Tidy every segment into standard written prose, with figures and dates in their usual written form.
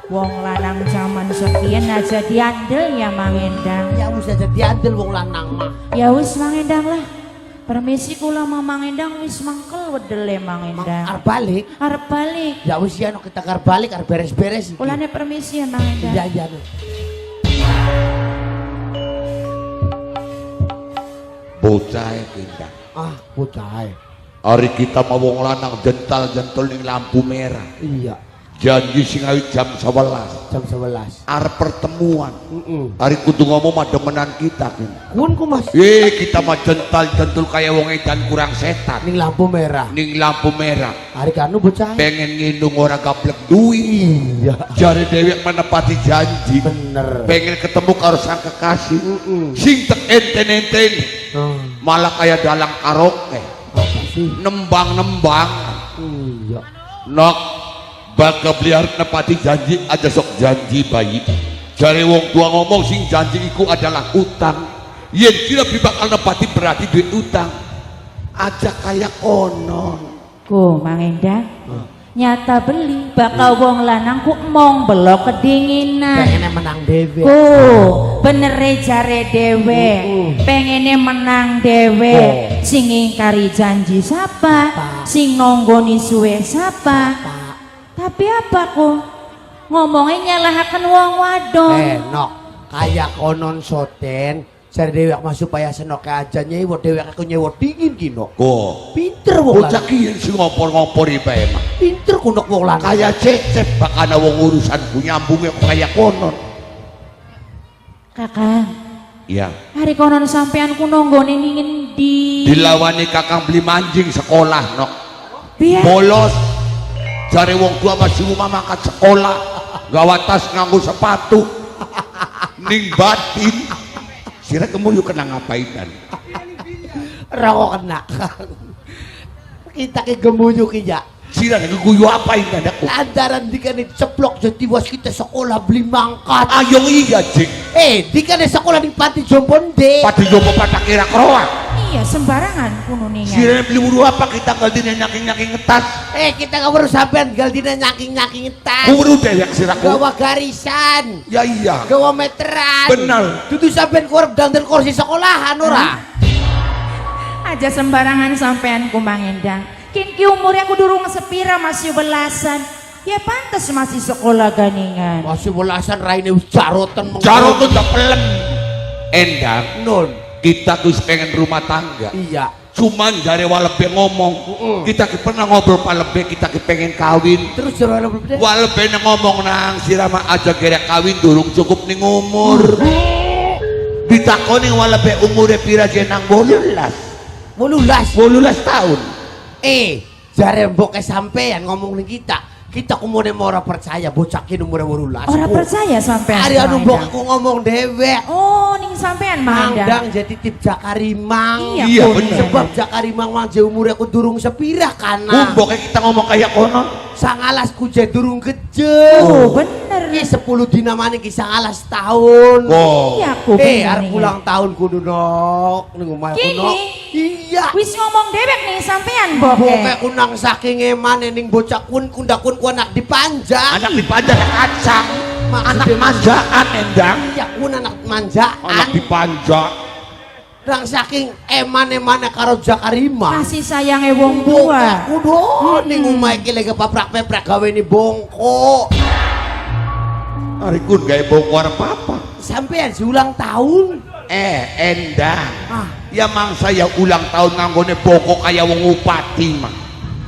Wong lanang zaman sekian aja diandel ya Mang Endang. Ya wis aja diandel wong lanang mah. Ya wis Mang Endang lah. Permisi kula sama Mang Endang wis mangkel wedele Mang Endang. Arep balik. Arep balik. Ya wis ya kita arep balik arep beres-beres iki. Kulane permisi ya Mang Endang. Iya iya. Bocah Endang. Ah, bocah. Hari kita mau wong lanang jental-jentul ning lampu merah. Iya. Janji sing awit jam 11. Jam 11. Arep pertemuan. Hari kudu ngomong mademenan kita kan. Kunku Mas. Kita mah jental-jentul kayak wong edan kurang setan. Ning lampu merah. Ning lampu merah. Hari kanu bocah. Pengen ngindung orang gablek duit. Iya. Jare dhewek menepati janji. Bener. Pengen ketemu karo sang kekasih. Sing tek enten-enten. Malah kayak dalang karaoke. Apa sih? Nembang-nembang. Iya. Nok bakal beliar nepati janji aja sok janji bayi. Jare wong tua ngomong sing janji iku adalah utang. Yen kira bakal nepati berarti duit utang. Aja kayak konon. Ku Mang Endang. Nyata beli bakal wong lanang ku mong belok kedinginan. Pengennya menang dewe. Ku bener jare dewe. Pengennya menang dewe. Sing ingkari janji sapa? Sing nonggoni suwe sapa? Tapi apa ku? Ngomongnya nyalahaken wong wadon. Nok kayak konon soten. Jare dewek mah supaya senok aja nyewa dewek aku nyewa dingin kino. Kok Pinter wong bocah lanang. ki sing ngopor-ngopori bae mah. Pinter kunok wong lanang. Kayak cecep bakana wong urusanku nyambungnya kok kayak konon. Kakang, Iya. hari konon sampean ku nonggone ingin di Dilawani kakang beli manjing sekolah nok. biar Bolos. Jare wong tua masih rumah mangkat sekolah. Gawa tas nganggo sepatu. Ning batin. Sira kamu yuk kena ngapainan. Rawo kena. Kita ke gemuyu ya. Sira ngeguyu apain anakku. Andaran dikane ceplok jadi was kita sekolah beli mangkat. Ayo iya jing. Dikane sekolah di Panti Jombonde. Pati jopo pada kira kroak. iya sembarangan kununingan. Sira beli buru apa kita galdine nyaking-nyaking ngetas. Kita gak perlu sampean galdina nyaking-nyaking tas. Buru dewek siraku. Gawa garisan. Ya iya. Gawa meteran. Bener. Dudu sampean korep dandel kursi sekolahan ora. Aja sembarangan sampean ku Mang Endang. Kinki umurnya aku durung sepira masih belasan. Ya pantas masih sekolah ganingan. Masih belasan raine wis jaroten mengko. Caro tuh tak pelem. Endang. Nun. Kita tuh pengen rumah tangga. Iya. Cuman dari walebe ngomong. Kita pernah ngobrol palebe kita pengen kawin. Terus jare berbeda. Walebe ngomong nang sirama aja gerek kawin durung cukup ning umur. Ditakoni walebe umure pira jenang 18. 18 tahun. Jare mbok sampean ngomong ning kita kumune ora percaya bocah ki umure 18. Ora percaya sampean. Hari anu mbok aku ngomong dewek. Oh, ning sampean Mang Endang. Mandang jadi tip Jakarimang. Iya, bener. Sebab Jakarimang mah je umure aku durung sepirah kana. Mboknya kita ngomong kayak konon. Sangalasku je durung gede. Oh, bener. 10 dina maneh ki 19 tahun. Wow. Iya aku bener. Arep ulang tahun kudu nok ning omah aku nok. Iya. Wis ngomong dewek nih sampean boke. Boke kunang saking emane ning bocah kundakun ku anak dipanjang. Anak dipanjang kacang. Anak Maksudnya manjaan Endang. Iya kun anak manjaan. Anak dipanjang. Rang saking emane-emane karo Jakarimang. Kasih sayangnya wong tua. Kudu ning omah iki lagi paprak-paprak gawe ni bongko. Hari kun gawe bongkar apa? Sampean si ulang tahun. Endang. Ya mang saya ulang tahun nganggone bongko kayak wong upati mah.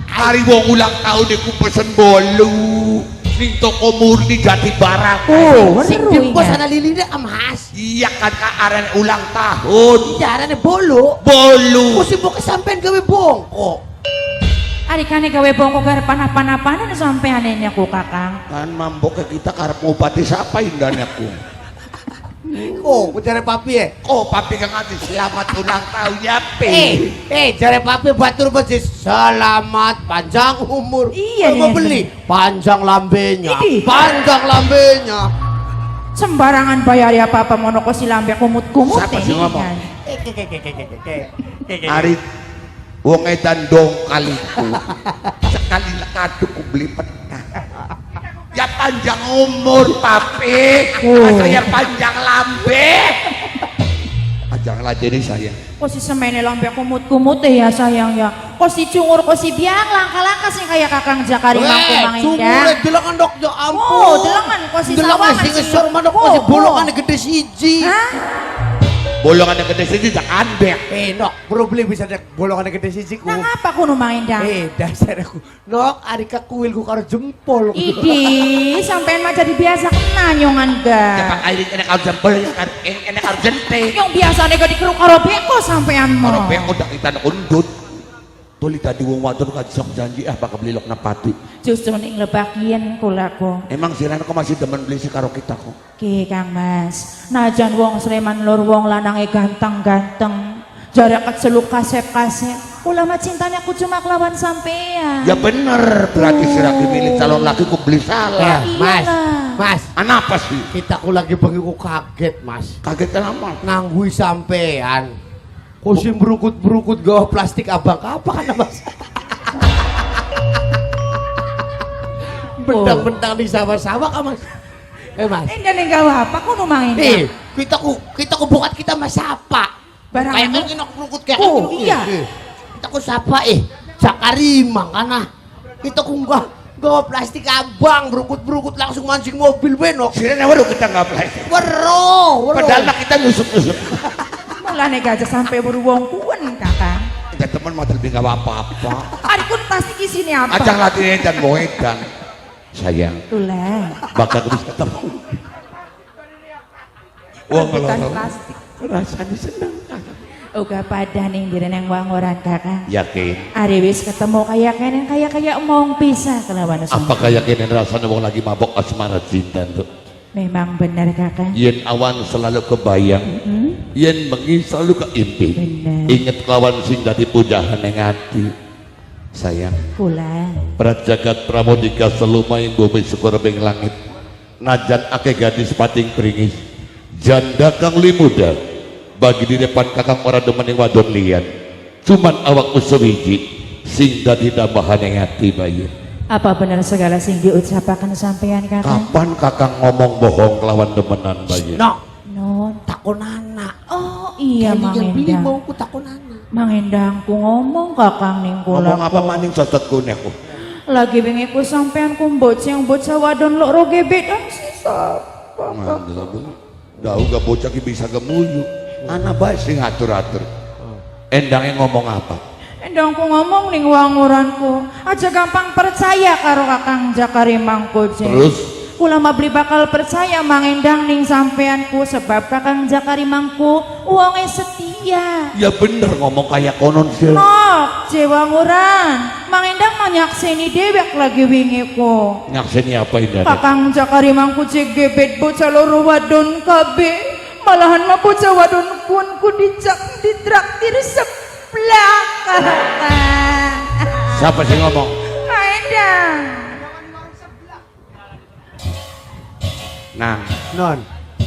Hari wong ulang tahun iku pesen bolu ning toko murni Jati Barat. Oh, Sing seru dipos ya. ana lilinde emas. Iya kan Kak Aren ulang tahun. Jarane bolu. Bolu. Mesti mbok sampean gawe bongko. Adikane gawe bongko garep panah-panahan sampean ini aku Kakang. Kan mambok kita karep upati siapa indahnya aku. Oh, jare papi Oh papi kang ati selamat ulang tahun ya Pi. jare papi batur mesti selamat panjang umur. Iya, mau nih, beli panjang lambenya. Idih. Panjang lambenya. Sembarangan bayar ya apa monoko si lambe kumut-kumut Siapa sih ngomong? Hari Ari wong edan dong kaliku. Sekali kaduk ku beli peta. Ya panjang umur papi, saya panjang lambe. Panjang ladeni saya. Kok si semene lambe kumut-kumut ya sayang ya. Kok si cungur, kok si biang langka-langka sing kayak Kakang Jakari Mangku Mang Cungure Indah. delengan dok ya ampun. Oh, delengan kok si Delengan sawangan sing ngesor manuk kok si bolongan gede siji. Hah? Bolongan yang gede sini tak andek. Nok, problem bisa dek bolongan gede siji ku. Nang apa kuno Mang Indah? Dasar aku. Nok, adika kuil ku karo jempol. Idi, sampean mah jadi biasa kena nyongan ga. Cepak air enak harus jempol, enak harus jente. Yang biasa nego dikeruk karo beko sampean Kalau mah. beko dak kita nak undut. Tuli tadi wong wadon sok janji bakal beli lok napati. Justru ning lebakian kula ko. Emang sirana kok masih demen beli si karo kita kok. Ki Kang Mas, najan wong Sleman Lor wong lanange ganteng-ganteng. Jarak keceluk kasep-kasep. Kula mah cintanya aku cuma kelawan sampean. Ya bener, berarti sirah milih calon laki ku beli salah. Mas, Iyalah. Mas, Kenapa sih? kita ku lagi bengi ku kaget mas. Kaget kenapa? Nganggui sampean. Kusim berukut-berukut gawa plastik abang apa kan mas? Bentang-bentang di sawah-sawah kan mas? Mas. Enggak nih gawa apa kuno Mang Indah. Kita ku bukat kita mas sapa. Barang Kayak anu? kan kita berukut kayak Oh, gitu. iya. Kita ku sapa Jakari Mangkana. Kita ku gawa plastik abang berukut-berukut langsung mancing mobil benok. Sirana waduh kita nggak plastik. Wero. Padahal mah kita nyusup-nyusup. Mulane gajah sampai beruang kuwen Kakang. Kita teman mau lebih nggak apa-apa. Ari kun plastik di sini apa? Acang latihan dan boedan. Sayang, Tulah. bakal terus ketemu. Wong Rebutan ngelorong. plastik. Rasanya seneng. Uga pada ning direneng wangoran Kakang. Yakin. Ari wis ketemu kayak omong pisah kelawan Apakah yakin rasanya wong lagi mabok asmara cinta tuh? Memang benar Kakang. Yen awan selalu kebayang, yen bengi selalu keimpi. Bener. Ingat kawan sing dadi pujahan yang hati. Sayang, Kula. prajagat pramodika selumayang bumi syukur beng langit. Najan ake gadis pating pringis, janda kang limuda. Bagi di depan kakang ora demen yang wadon lian. Cuman awak usewiji, sing dadi dambahan yang hati bayi. Apa benar segala sing diucapakan sampean Kakang? Kapan kakang ngomong bohong lawan demenan bayi? Nok, Non. takonana. Oh iya Mang Yang beli Endang. mau ku takonana. Mang Endang ku ngomong Kakang ning kula. Ngomong apa maning sosok kuning aku? Lagi wingi ku sampean ku mboceng bocah wadon loro gebetan sisa. Dahu gak bocah ki bisa gemuyu. Anak baik sing atur-atur. Endangnya ngomong apa? Endang ku ngomong ning wanguranku. Aja gampang percaya karo Kakang Jakari Mangku. Terus? Kula mah beli bakal percaya Mang Endang ning sampeanku sebab Kakang Jakari Mangku wonge setia. Ya bener ngomong kayak konon sih. Nok, jewanguran. Mang Endang mah nyakseni dewek lagi wingi ku. Nyakseni apa ini? Kakang Jakari Mangku jegebet bocah loro wadon kabeh. Malahan mah bocah wadon pun ku ditraktir seblak. Siapa sih ngomong? Mang Endang. Nah, Non,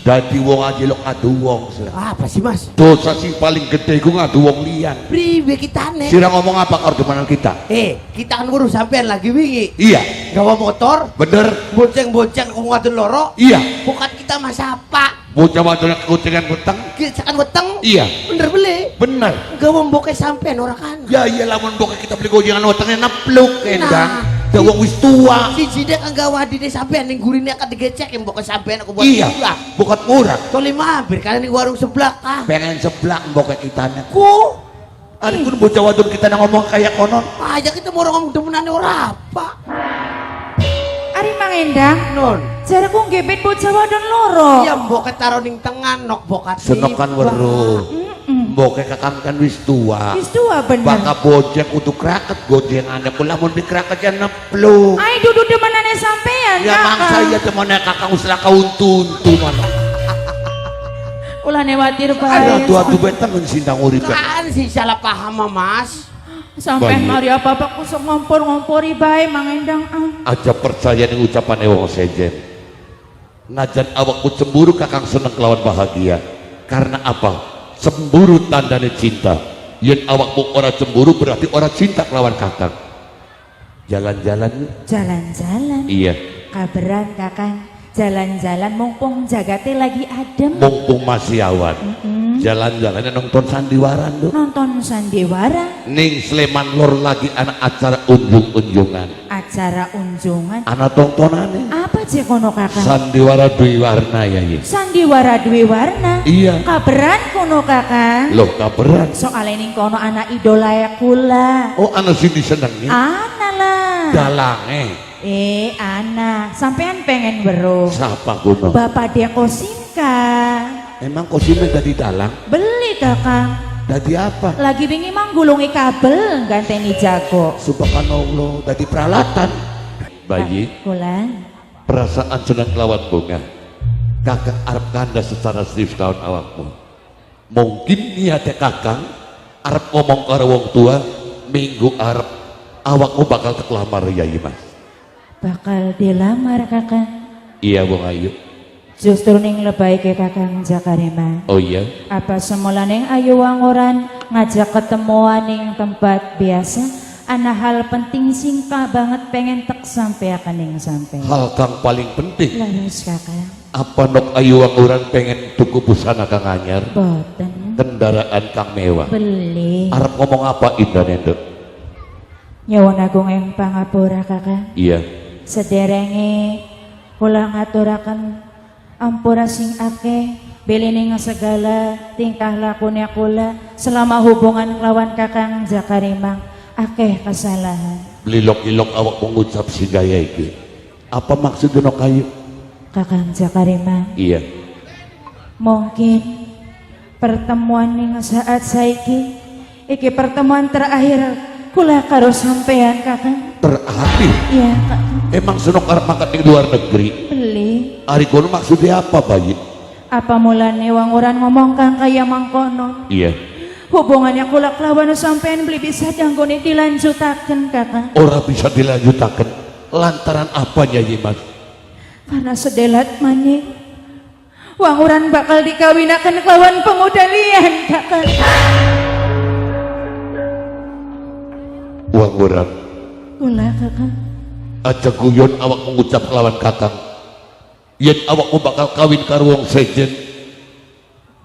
dadi wong aja lo ngadu wong. apa sih mas? Dosa sing paling gede ku ngadu wong liyan. Priwe kita nih? Sira ngomong apa karo demenan kita? Kita kan ngurus sampean lagi wingi. Iya, Gawa motor, bener. bonceng-bonceng ku ngadon loro. Iya, Bukan kita mas apa? bocah wadon kucingan petang. Kita kan weteng. Iya, Bener beli. bener. Gawa mbokeh sampean ora kan? Ya iya lamun bokeh kita beli gojengan wetengnya napluk endang. Nah. Da wong wis tua. Si Jidek kan gawa dide sampean ning gurine akan digecek yang mbokeh sampean aku buat Iya, murah. bukan murah. Toli mampir karena ning warung sebelah kah? Pengen seblak bokeh kita nih. Ku, Ari pun bocah wadon kita nang ngomong kayak konon. aja kita mau ngomong demenane ora apa. Ari Mang Endang, Non, jaraku gebet bocah wadon loro. iya mbokeh taruh ning tengah nok bokat. Senokan weruh. Bokeh kakang kan wis tua. Wis tua bener. Baka bojek untuk kraket gojengannya pula mun dikraket ya nepluk. Ai duduk demenane sampean Ya mang Kakang. saya temennya kakang usah kauntun-tun. Ulah newatir Ada bae. tua-tua betang kan sindang urip. Kan sih salah paham mas. Sampean Bayi. mari apa-apa kusuk ngompor-ngompori bae Mang Endang. Aja percaya ning ucapan wong sejen. Najan awakku cemburu kakang seneng kelawan bahagia. Karena apa? Cemburu tandane cinta. Yen awakmu ora cemburu berarti ora cinta kelawan kakang. Jalan-jalan yuk. Jalan-jalan. Iya, Kabaran kakang, jalan-jalan mumpung jagate lagi adem. mumpung masih awan. Jalan-jalannya nonton sandiwara tuh. Nonton sandiwara, Ning Sleman Lor lagi anak acara unjung-unjungan. acara unjungan. Anak tontonannya. Apa je kono kakang? Sandiwara dwi warna ya ye. Sandiwara dwi warna. Iya. Kabaran kono kakang. Loh kabaran. Soalnya ning kono anak idola ya kula. Oh anak sini senengnya. Ana lah. Dalange. Ana, sampean pengen weruh. Siapa kuno? Bapak dia Kosimka. Emang kosime dadi dalang? Beli kakang. Dadi apa? Lagi wingi manggulungi kabel ganteni jago. Subhanallah, dadi peralatan. Bayi, Kula. perasaan senang kelawan bunga. Kakak arep kanda secara serius kawan awakmu. Mungkin niatnya kakang arep ngomong karo wong tua, minggu arep awakmu bakal kelamar ya Mas. Bakal dilamar kakang. Iya Wong Ayu. Justru ning lebay ke kakang Jakarima. Oh iya. Apa semula ning ayu wangoran ngajak ketemuan ning tempat biasa. Ana hal penting singka banget pengen tek sampai akan ning sampai. Hal kang paling penting. Laras kakang. Apa nok ayu wanguran pengen tuku busana kang anyar? Boten. Kendaraan kang mewah. Beli. Arep ngomong apa Indah Nendo? Nyuwun agung ing pangapura kakang. Iya. Sederenge kula ngaturaken ampura sing akeh belining segala tingkah lakunya kula selama hubungan lawan kakang Jakarimang akeh kesalahan. Lilok-lilok awak mengucap si gaya iki. Apa maksudnya nok ayu? Kakang Jakarimang, Iya. mungkin pertemuan ning saat saiki iki pertemuan terakhir kula karo sampean kakang. Terakhir. Iya kakang. Emang senok arep makan di luar negeri. Beli. Ari kono maksudnya apa Bayi? Apa mulane wanguran ngomong kang kaya mangkono? Iya. Hubungannya kula kelawan sampean beli bisa janggone dilanjutaken kakang. Ora bisa dilanjutaken. Lantaran apanya ya Mas? Karena sedelat maning wanguran bakal dikawinakan kelawan pemuda liyan kakang. Wanguran. Kula kakang. Aja guyon awak mengucap lawan kakang. Yen awakmu bakal kawin karo wong sejen.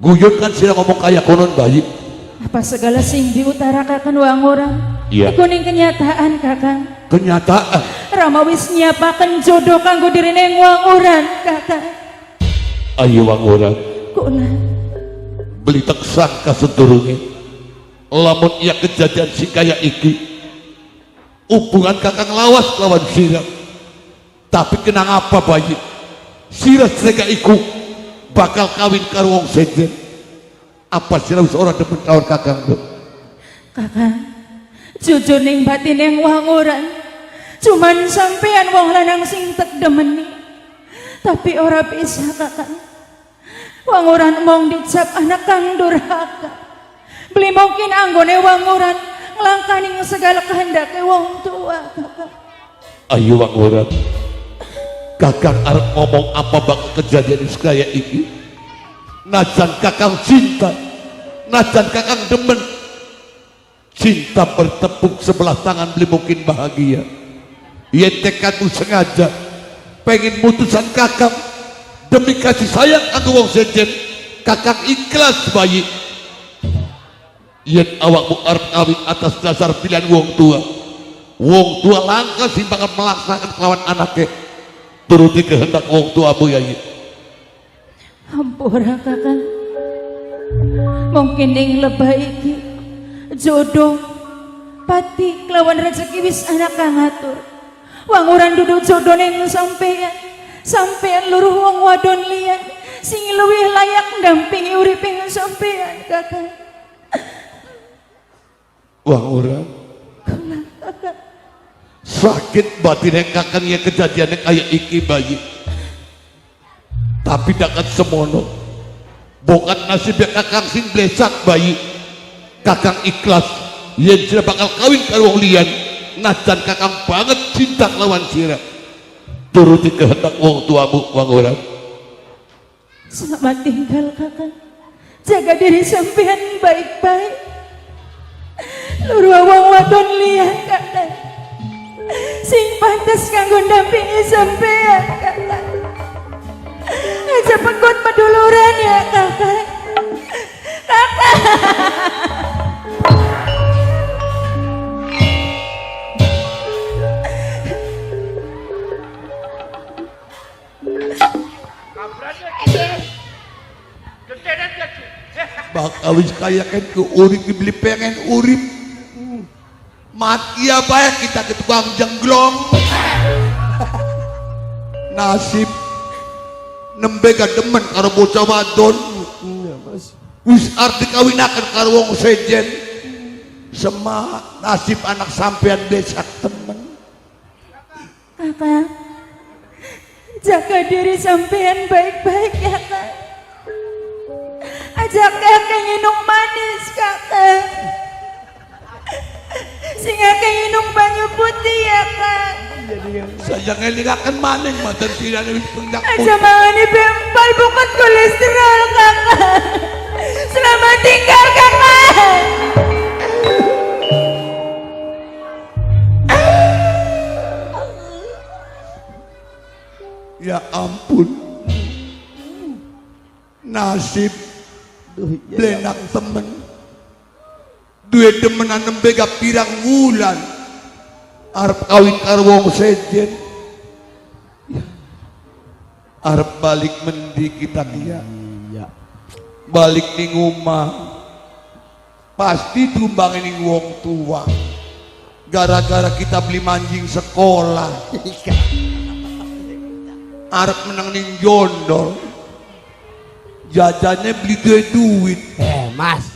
Guyon kan sira ngomong kaya konon Bayi. Apa segala sing diutarakan wanguran? Iya. Iku ning kenyataan kakang. Kenyataan. Rama wis nyiapaken jodoh kanggo dirine wanguran kakang. Ayo wanguran. Kula. Beli teksang kasedurunge. Lamun iya kejadian sing kaya iki. Hubungan kakang lawas lawan sirah. Tapi kenang apa Bayi? Sirah srega iku bakal kawin karo wong sejen. Apa sirah wis ora demen kawin kakang tuh? Kakang, jujur ning batin yang wanguran, cuman sampean wong lanang sing tek demeni. Tapi ora bisa kakang. Wanguran mong dicap anak kang durhaka. Beli mungkin anggone wanguran nglangkani segala kehendake wong tua kakang. Ayo wanguran. Kakang arep ngomong apa bakal kejadian sekaya iki? Najan kakang cinta, najan kakang demen. Cinta bertepuk sebelah tangan beli mungkin bahagia. Yen tekadmu sengaja pengen mutusan kakang demi kasih sayang aku wong sejen, kakang ikhlas Bayi. Yen awakmu arep kawin atas dasar pilihan wong tua langka sing bakal melaksanakan kelawan anaknya. Turuti kehendak wong tuamu ya. Ampura kakang. Mungkin ning lebah iki jodoh pati kelawan rezeki wis anak kang ngatur. Wanguran duduk jodoh ning sampean luruh wong wadon liyan sing luwih layak ndampingi uriping sampean kakang. Wanguran. Sakit batin yang kakang ya kejadian yang kayak iki Bayi. Tapi dakat semono bukan nasibnya kakang sing blesak Bayi. Kakang ikhlas yen sira bakal kawin karo wong liyan najan kakang banget cinta lawan sira. Turuti kehendak wong tuamu Wanguran. Selamat tinggal kakang. Jaga diri sampean baik-baik. Luruh wong wadon liyan kakang. sing pantes kanggo ndampingi sampean kakak. Aja pengkut meduluran ya kakak. Kakak. Bakal wis kaya kan ke urip dibeli pengen urip. Mati apa ya kita ke tukang jengglong. Nasib nembe gak demen karo bocah wadon. Wis arti kawinaken karo wong sejen. Sema nasib anak sampean besak temen. Kakak, jaga diri sampean baik-baik ya kak. Ajak kakak nginum manis kakak. Sing kakak nginum banyu putih ya kak. Saja ngelingaken maning manten tirane wis pendak. Aja mangani bempal bukan kolesterol kakak. Selamat tinggal kakak. Ya ampun. Nasib blenak temen. Duwe demenan nembe gak pirang wulan. Arep kawin karo wong sejen. Arep balik mendi kita dia. Iya. Balik ning omah. Pasti tumbang ning wong tua. Gara-gara kita beli manjing sekolah. Arep menang ning jondol. Jajannya beli duit. Mas,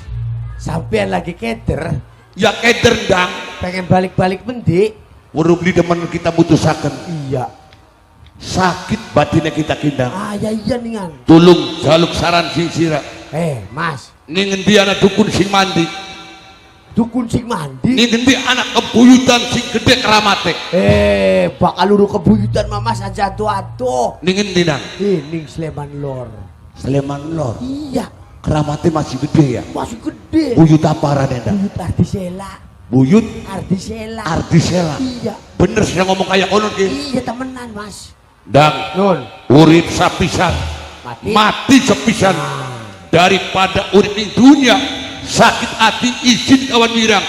sampean lagi keder, Ya keder dang. pengen balik-balik mendi. Baru beli demen kita butusaken. Iya. Sakit batinnya kita kindang. Ya iya ningan. Tulung jaluk saran sing sira. Mas, Ning endi anak dukun sing mandi. dukun sing mandi. Ning endi anak kebuyutan sing gede keramate. Bakal luru kebuyutan mamas aja atuh-atuh. Ning endi nang? Ning Sleman Lor. Sleman Lor. Iya, Keramate masih gede ya. masih gede. Buyut apa Ranenda? Buyut Ardisela. Buyut Ardisela. Ardisela. Iya. Bener sih ngomong kayak konon ki. Iya temenan mas. Dang Nun. urip sapisan. Mati. Mati sepisan. Daripada urip ning dunia sakit hati izin kawan wirang.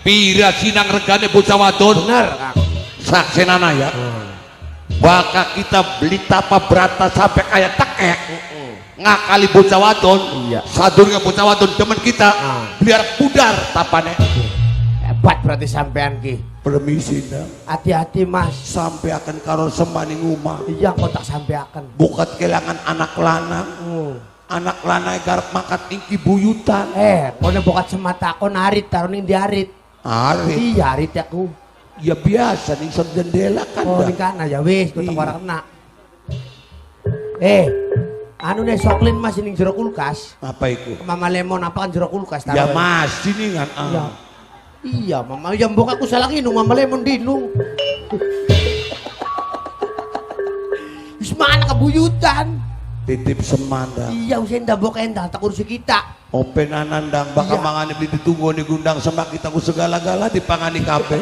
Pira sinang regane bocah wadon. Bener kang. Saksenana ya. Baka kita beli tapa berata sampai kayak tekek. Ngakali bocah wadon. Iya. Sadurnya bocah wadon temen kita biar pudar tapane. Hebat berarti sampean ki. Permisi dang. Hati-hati mas. Sampai akan karo semaning umah. Iya kotak sampeaken. Bukat kelangan anak lanang. Anak lanang garap makat ingki buyutan. Kono bokat semata kon arit taruh ning diarit. Arit. Iya arit aku. Ya biasa ning son jendela kan. Oh Dang. ning kana ya wis kotak Iya. ora kena. Anu nih soklin mas ning jero kulkas. Apa itu? Mama lemon apa kan jero kulkas Ya taruh. mas ini kan. Iya. Iya mama yang mbok aku salah nginung mama lemon dinung. Wis mangan kebuyutan. Titip semanda. Iya wis endah mbok endah tak kursi kita. Open anandang baka Iya. mangane beli ditunggu di gundang semak kita ku segala-gala dipangani kabeh.